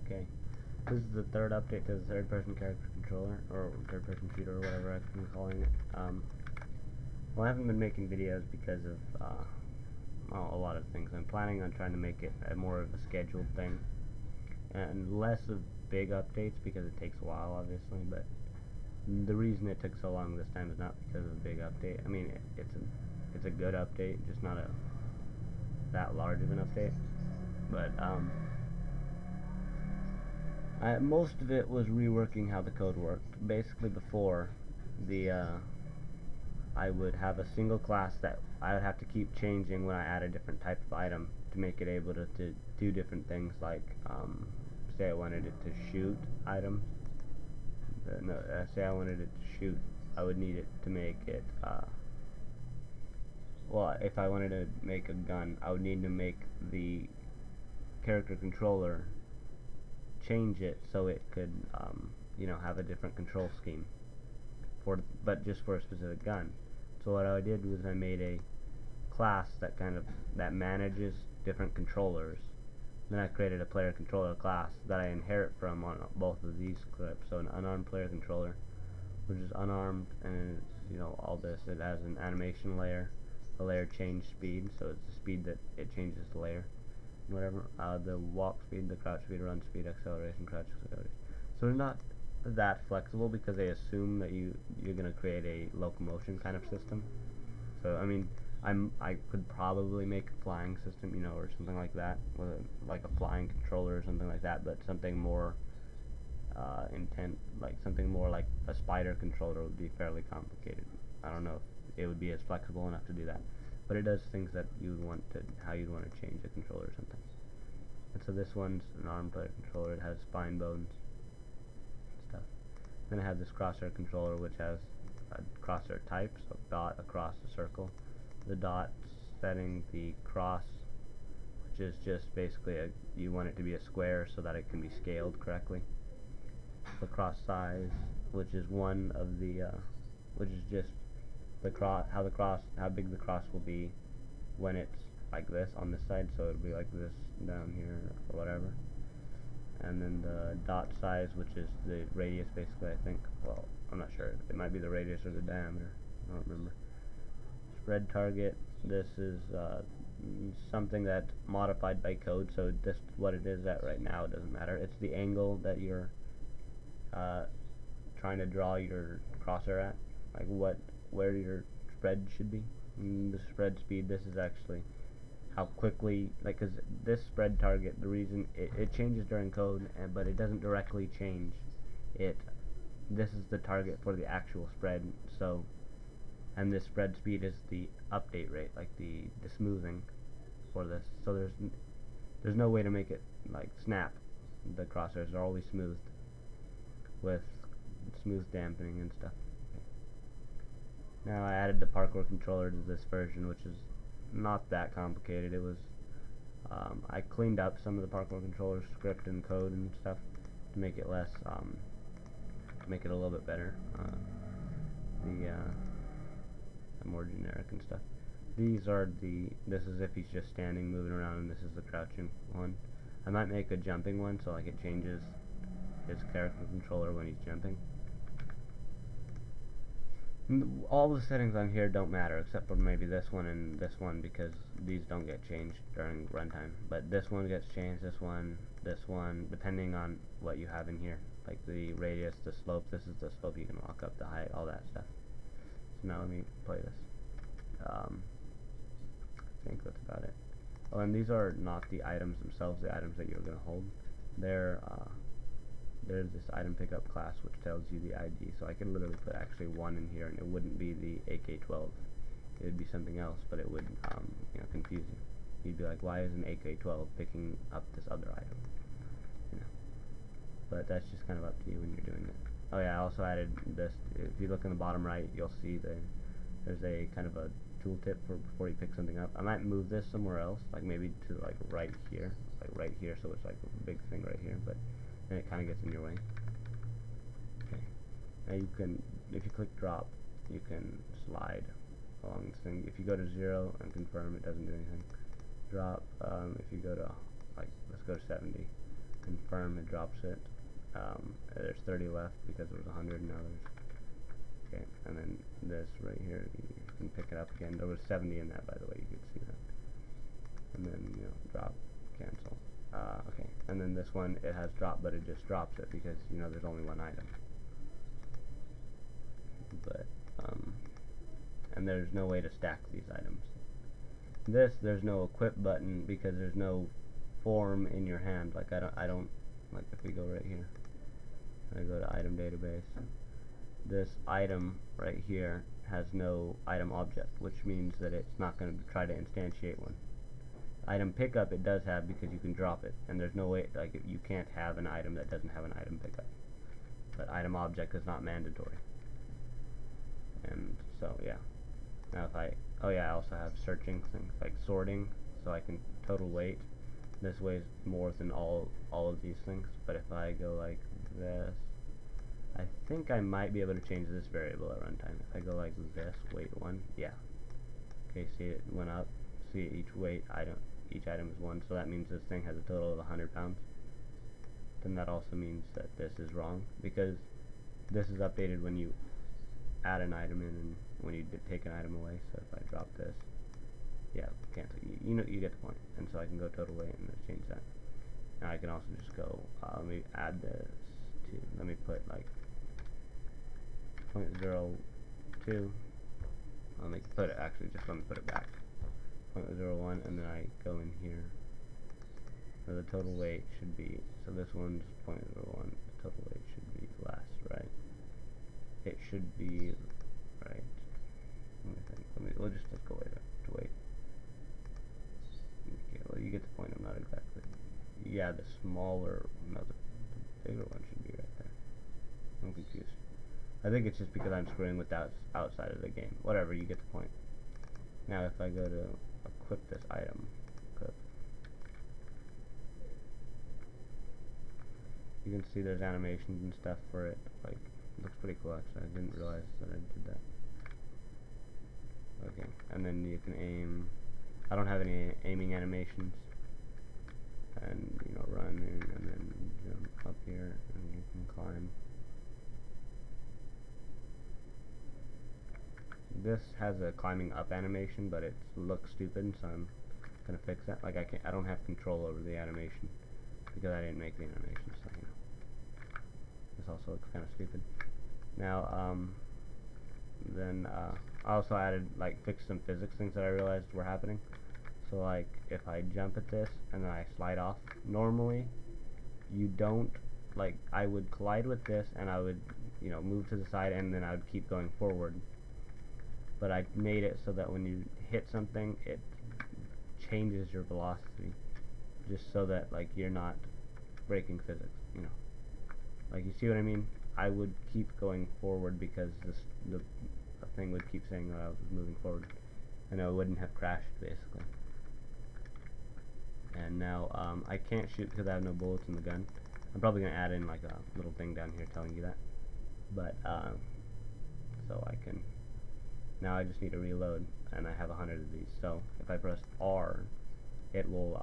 Okay, this is the third update to the third-person character controller, or third-person shooter, or whatever I've been calling it. Well, I haven't been making videos because of well, a lot of things. I'm planning on trying to make it more of a scheduled thing, and less of big updates because it takes a while, obviously. But the reason it took so long this time is not because of a big update. I mean, it's a good update, just not that large of an update. But most of it was reworking how the code worked. Basically, before I would have a single class that I would have to keep changing when I add a different type of item to make it able to do different things, like say I wanted it to shoot items. Say I wanted it to shoot, I would need it to make it well, if I wanted to make a gun, I would need to make the character controller change it so it could you know, have a different control scheme but just for a specific gun. So what I did was I made a class that manages different controllers. Then I created a player controller class that I inherit from on both of these clips. So an unarmed player controller, which is unarmed, and it's, you know, all this. It has an animation layer, a layer change speed, so it's the speed that it changes the layer, whatever. The walk speed, the crouch speed, run speed, acceleration, crouch acceleration. So they're not that flexible because they assume that you're going to create a locomotion kind of system. So I mean, I could probably make a flying system, you know, or something like that, with like a flying controller or something like that, but something more like something more like a spider controller would be fairly complicated. I don't know if it would be as flexible enough to do that, but it does things that you would want to, how you'd want to change a controller or something. And so this one's an armed player controller. It has spine bones and stuff. Then I have this crosshair controller, which has a crosshair type, so dot across a circle. The dot setting the cross, which is just basically you want it to be a square so that it can be scaled correctly. The cross size, which is one of the which is just the how big the cross will be when it's like this on this side, so it'll be like this down here or whatever. And then the dot size, which is the radius, basically, I think. Well, I'm not sure. It might be the radius or the diameter. I don't remember. Spread target. This is something that's modified by code, so this what it is at right now. It doesn't matter. It's the angle that you're trying to draw your crosshair at, like where your spread should be. The spread speed. This is actually how quickly, like, because this spread target, the reason it changes during code, but it doesn't directly change it. This is the target for the actual spread. So, and this spread speed is the update rate, like the smoothing for this. So there's no way to make it like snap. The crosshairs are always smoothed with smooth dampening and stuff. Okay. Now I added the Parkour controller to this version, which is not that complicated. It was I cleaned up some of the Parkour controller script and code and stuff to make it less make it a little bit better, more generic and stuff. These are this is if he's just standing, moving around, and this is the crouching one. I might make a jumping one, so like it changes his character controller when he's jumping. All the settings on here don't matter except for maybe this one and this one, because these don't get changed during runtime. But this one gets changed, this one, depending on what you have in here. Like the radius, the slope, this is the slope you can walk up, the height, all that stuff. So now let me play this. I think that's about it. Oh, and these are not the items themselves, the items that you're going to hold. There's this item pickup class which tells you the ID, so I could literally put actually 1 in here and it wouldn't be the AK-12. It would be something else, but it would you know, confuse you. You'd be like, why is an AK-12 picking up this other item? You know. But that's just kind of up to you when you're doing it. Oh yeah, I also added this. If you look in the bottom right, you'll see there's a kind of a tooltip for before you pick something up. I might move this somewhere else, like maybe to like right here, so it's like a big thing right here, but then it kind of gets in your way. Okay. Now you can, if you click drop, you can slide along this thing. If you go to 0 and confirm, it doesn't do anything. Drop. If you go to, like, let's go to 70. confirm, it drops it. There's 30 left because there was 100 and others. Okay, and then this right here, you can pick it up again. There was 70 in that, by the way, you could see that. And then, you know, drop, cancel. Okay, and then this one, it has drop, but it just drops it because, you know, there's only one item. But, and there's no way to stack these items. This, there's no equip button because there's no form in your hand. Like, I don't, like, if we go right here, I go to item database, this item right here has no item object, which means that it's not going to try to instantiate one. Item pickup it does have because you can drop it, and there's no way, like, you can't have an item that doesn't have an item pickup. But item object is not mandatory. And so, yeah. Now if I, oh yeah, I also have searching things, like sorting, so I can total weight. This weighs more than all of these things, but if I go like this, I think I might be able to change this variable at runtime. If I go like this, weight 1, yeah. Okay, see it went up. See each weight item, each item is 1, so that means this thing has a total of 100 pounds. Then that also means that this is wrong, because this is updated when you add an item in and when you take an item away. So if I drop this, yeah, cancel. You know, you get the point. And so I can go total weight and just change that. Now I can also just go, let me add this to, let me put like 0.02. Let me put it, actually, just let me put it back. 0.01, and then I go in here. So the total weight should be, so this one's 0.01, the total weight should be less, right? It should be, right? Let me think, let's go to weight. Okay, well, you get the point. I'm not exactly, yeah, the smaller, no, the bigger one should be right there. I'm confused. I think it's just because I'm screwing with that outside of the game. Whatever, you get the point. Now if I go to equip this item, equip, you can see there's animations and stuff for it. Like, it looks pretty cool actually. I didn't realize that I did that. Okay, and then you can aim. I don't have any aiming animations. And, you know, run in and then jump up here and you can climb. This has a climbing up animation, but it looks stupid, so I'm gonna fix that. Like, I don't have control over the animation because I didn't make the animation, so, you know. This also looks kind of stupid. Now, then I also added, like, fixed some physics things that I realized were happening. So, like, if I jump at this and then I slide off, normally you don't, like, I would collide with this and I would, you know, move to the side and then I would keep going forward. But I made it so that when you hit something, it changes your velocity, just so that, like, you're not breaking physics, you know. Like, you see what I mean? I would keep going forward because the thing would keep saying that I was moving forward, and I wouldn't have crashed, basically. And now, I can't shoot because I have no bullets in the gun. I'm probably going to add in, like, a little thing down here telling you that. But, so I can, now I just need to reload, and I have 100 of these. So, if I press R, it will,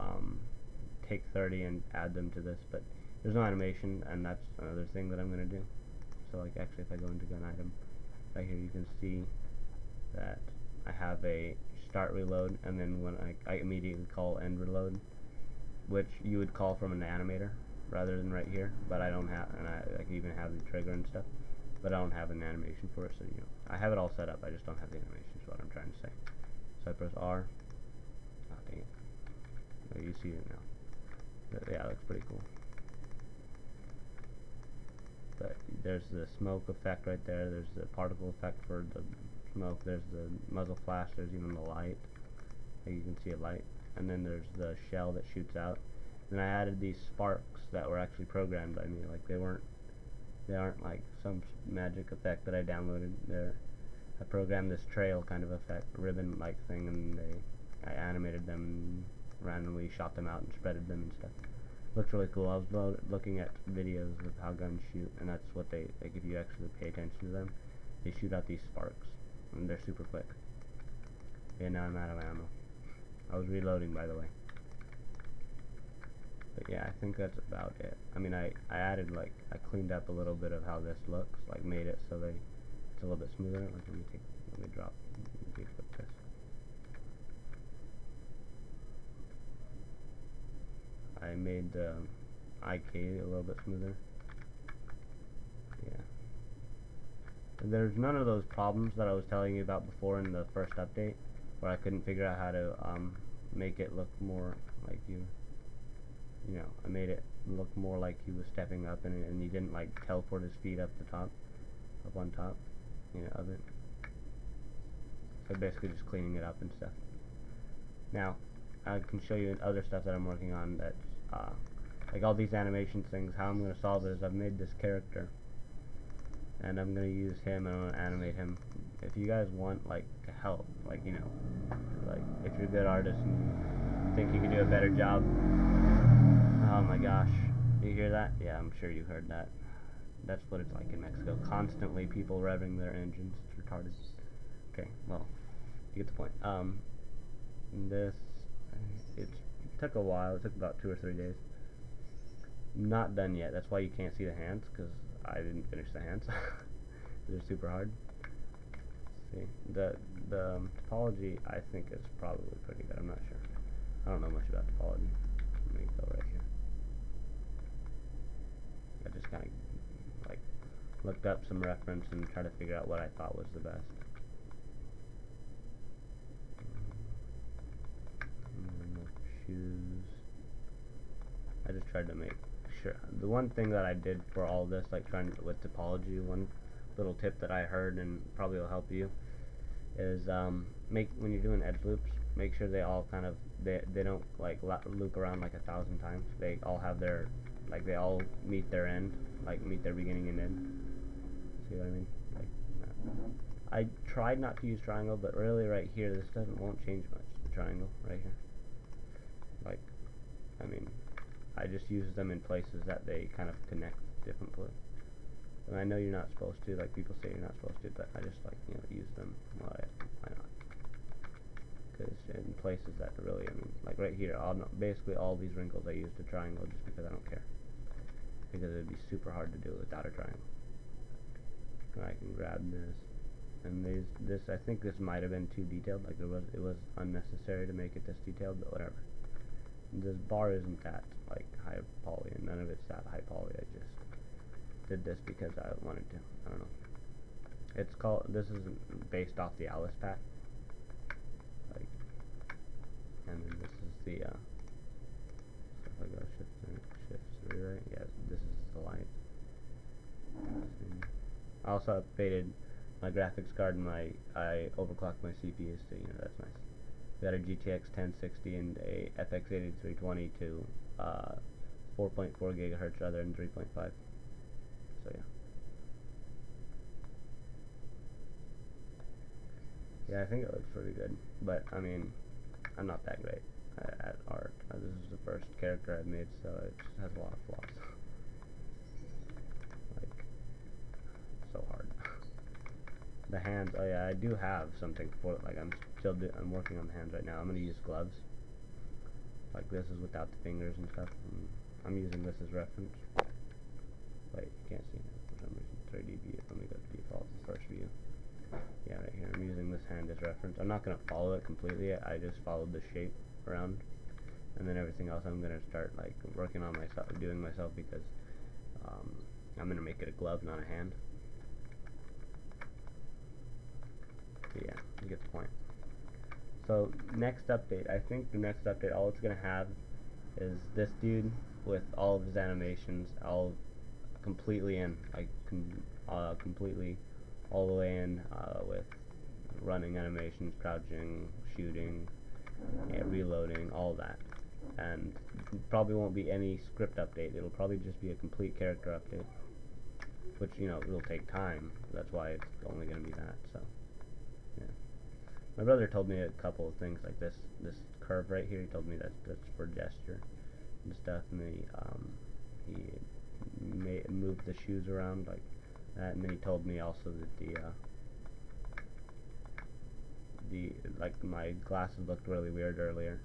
take 30 and add them to this, but there's no animation, and that's another thing that I'm going to do. So, like, actually, if I go into gun item, right here you can see that I have a start reload, and then when I immediately call end reload, which you would call from an animator rather than right here, but I don't have, and I can even have the trigger and stuff, but I don't have an animation for it, so, you know, I have it all set up, I just don't have the animation, is what I'm trying to say. So I press R, oh dang it, oh, you see it now. But, yeah, it looks pretty cool. But there's the smoke effect right there, there's the particle effect for the smoke, there's the muzzle flash, there's even the light, like you can see a light, and then there's the shell that shoots out. Then I added these sparks that were actually programmed by me, like they aren't like some magic effect that I downloaded. I programmed this trail kind of effect, ribbon like thing, and I animated them and randomly shot them out and spreaded them and stuff. Looks really cool. I was looking at videos of how guns shoot, and that's what they, like, if you actually pay attention to them, they shoot out these sparks, and they're super quick. Yeah, now I'm out of ammo. I was reloading, by the way. But yeah, I think that's about it. I mean, I added, like, I cleaned up a little bit of how this looks, like made it so it's a little bit smoother. Like, let me flip this. I made the IK a little bit smoother. Yeah. And there's none of those problems that I was telling you about before in the first update, where I couldn't figure out how to make it look more like you know, I made it look more like he was stepping up, and he didn't like teleport his feet up on top, you know, of it. So basically just cleaning it up and stuff. Now, I can show you other stuff that I'm working on that's like all these animation things. How I'm going to solve it is I've made this character, and I'm going to use him, and I'm going to animate him. If you guys want, like, to help, like, you know, like, if you're a good artist and you think you can do a better job. Oh my gosh, you hear that? Yeah, I'm sure you heard that. That's what it's like in Mexico. Constantly people revving their engines. It's retarded. Okay, well, you get the point. It took a while. It took about 2 or 3 days. Not done yet. That's why you can't see the hands, because I didn't finish the hands. They're super hard. See, the topology I think is probably pretty good. I'm not sure. I don't know much about topology. Let me go right here. I just kind of like looked up some reference and tried to figure out what I thought was the best. Shoes. I just tried to make sure. The one thing that I did for all this, like trying with topology, one little tip that I heard and probably will help you, is when you're doing edge loops, make sure they all kind of they don't like loop around like 1,000 times. They all have their, like, they all meet their end, like meet their beginning and end. See what I mean? Like, I tried not to use triangle, but really right here, this won't change much. The triangle right here. Like, I mean, I just use them in places that they kind of connect differently. And I know you're not supposed to, like people say you're not supposed to, but I just like, you know, use them. Why not? Because in places that really, I mean, like right here, basically all these wrinkles I used a triangle just because I don't care. Because it would be super hard to do without a triangle. And I can grab this, and I think this might have been too detailed. Like it was unnecessary to make it this detailed, but whatever. This bar isn't that like high poly, and none of it's that high poly. I just did this because I wanted to. I don't know. This is based off the Alice pack. Like, and then this is the so if I go shift 3, right? Yeah, this is the light. I also updated my graphics card, and I overclocked my CPU, so you know that's nice. Got a GTX 1060 and a FX 8320 to 4.4 gigahertz rather than 3.5. So yeah. Yeah, I think it looks pretty good, but I mean, I'm not that great at art. This is the first character I've made, so it has a lot of flaws. Like, so hard. The hands, oh yeah, I do have something for it. Like, I'm working on the hands right now. I'm gonna use gloves. Like, this is without the fingers and stuff. I'm using this as reference. Wait, you can't see it for some reason. 3D view. Let me go to default, first view. Yeah, right here. I'm using this hand as reference. I'm not gonna follow it completely. I just followed the shape around, and then everything else I'm gonna start like working on doing myself, because I'm gonna make it a glove, not a hand. But yeah, you get the point. So next update, I think the next update, all it's gonna have is this dude with all of his animations, all completely in, like completely all the way in, with running animations, crouching, shooting, yeah, reloading, all that. And probably won't be any script update. It'll probably just be a complete character update, which, you know, it'll take time. That's why it's only gonna be that. So yeah. My brother told me a couple of things like this curve right here. He told me that's for gesture and stuff, and then he moved the shoes around like that, and then he told me also that like my glasses looked really weird earlier.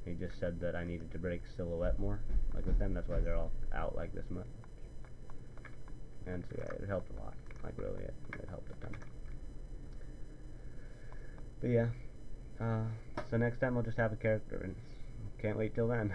He just said that I needed to break silhouette more, Like with them, that's why they're all out like this much. And so yeah, it helped a lot. Like really, it helped a ton. But yeah, so next time I'll just have a character, and can't wait till then.